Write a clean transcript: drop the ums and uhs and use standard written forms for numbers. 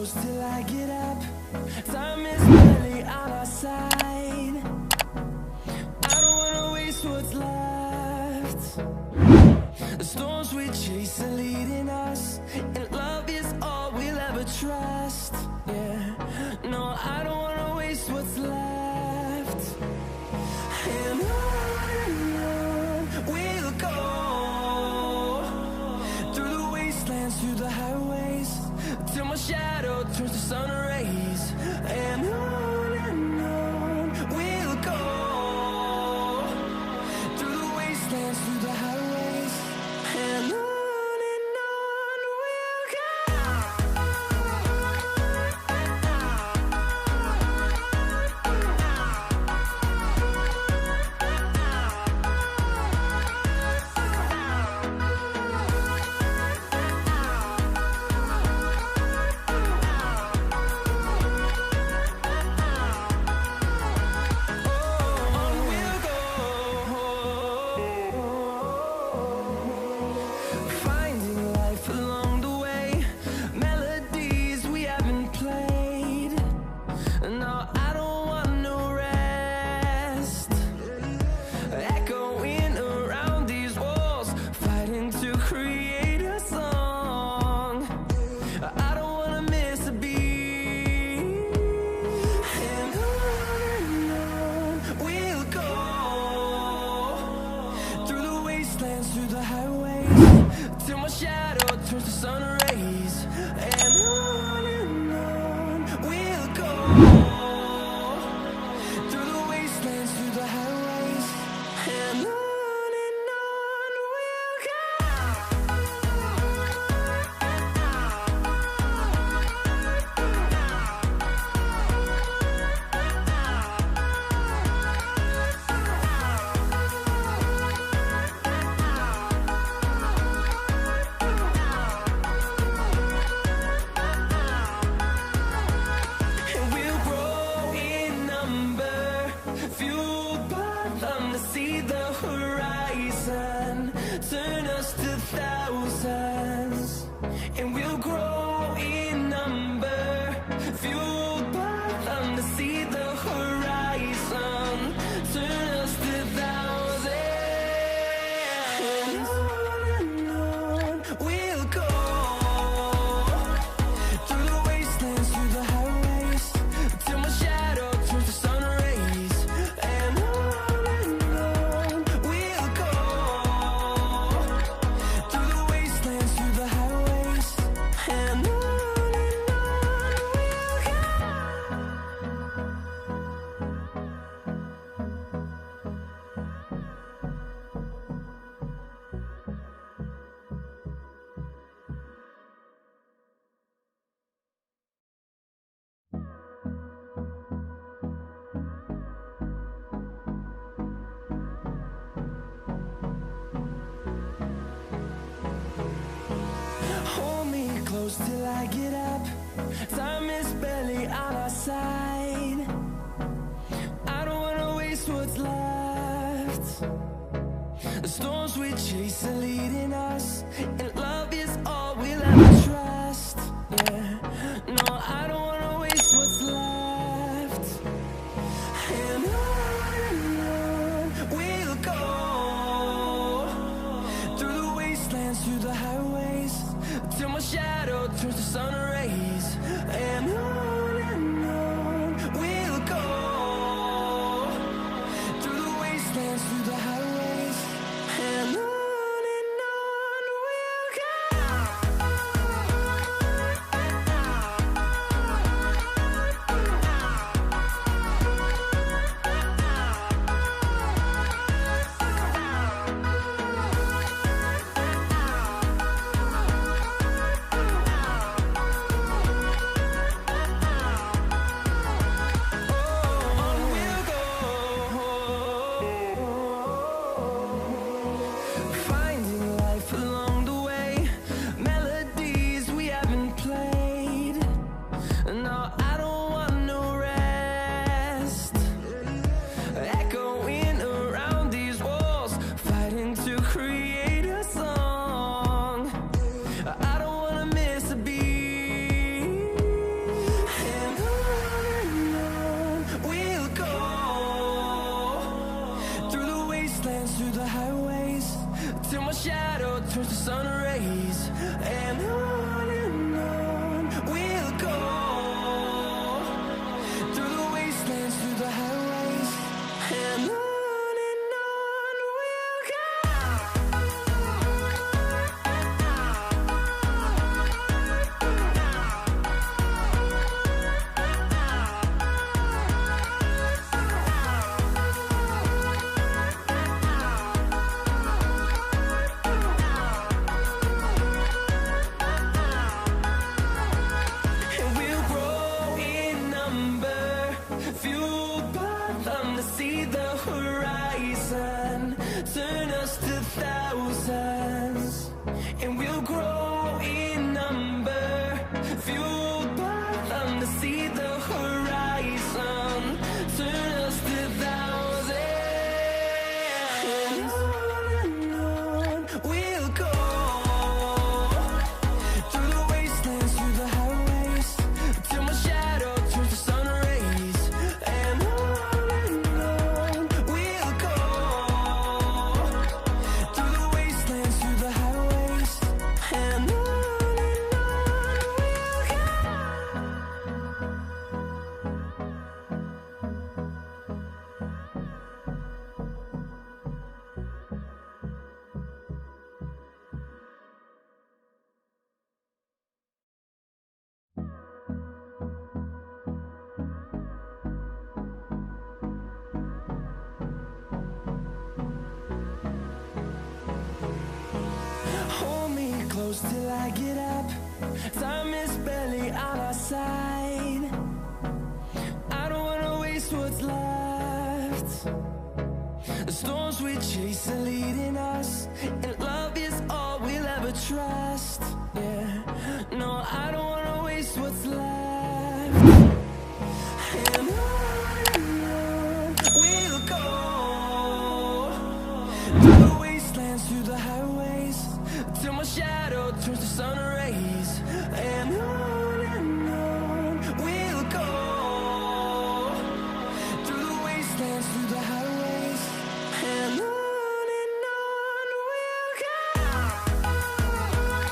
close till I get up. Time is barely on our side. I don't wanna waste what's left. The storms we chase are leading us, and love is all we'll ever trust. Yeah, no, I don't wanna waste what's left. And on we'll go, through the wastelands, through the highways, till my shadow turns to sun rays. And on we'll go, through the wastelands, through the highways, and on we'll go. Finding life along the way, melodies we haven't played. No, I don't want no rest. Echoing around these walls, fighting to create a song. I don't wanna miss a beat. And on we'll go, through the wastelands, through the highways, till my shadow turns to sun rays. And on we'll go, through the wastelands, through the highways, and on we'll go. And we'll grow in number, fueled by them to see the horizon, turn us to thousands. And we'll grow in number, fueled by them to see the horizon, turn us to thousands. And on we'll go, through the wastelands, through the highways, till my shadow turns to sun rays. And on we'll go, through the wastelands, through the highways, and on we'll go. Hold me close till I get up. Time is barely on our side. I don't wanna waste what's left. The storms we chase are leading us, and love is all we'll ever trust. Yeah, no, I don't wanna waste what's left. And on we'll go, through the wastelands, through the highways, till my shadow turns to sun rays. And on we'll go, through the wastelands, through the highways, and on we'll go. shadow turns to sun rays, and on we'll go, through the wastelands, through the highways, and on we'll go. And we'll grow in number, fueled by them to see the horizon, turn us to thousands. And we'll grow in number, fueled by them to see the horizon, turn us to thousands. And on we'll go, through the wastelands, through the highways, till my shadow turns to sun rays, and on we'll go, through the wastelands, through the highways, and on we'll go. Hold me close till I get up. Time is barely on our side. I don't wanna waste what's left. The storms we chase are leading us, and love is all we'll ever trust. Yeah, no, I don't wanna waste what's left. And on we'll go, through the wastelands, through the highways, till my shadow turns to sun rays, and on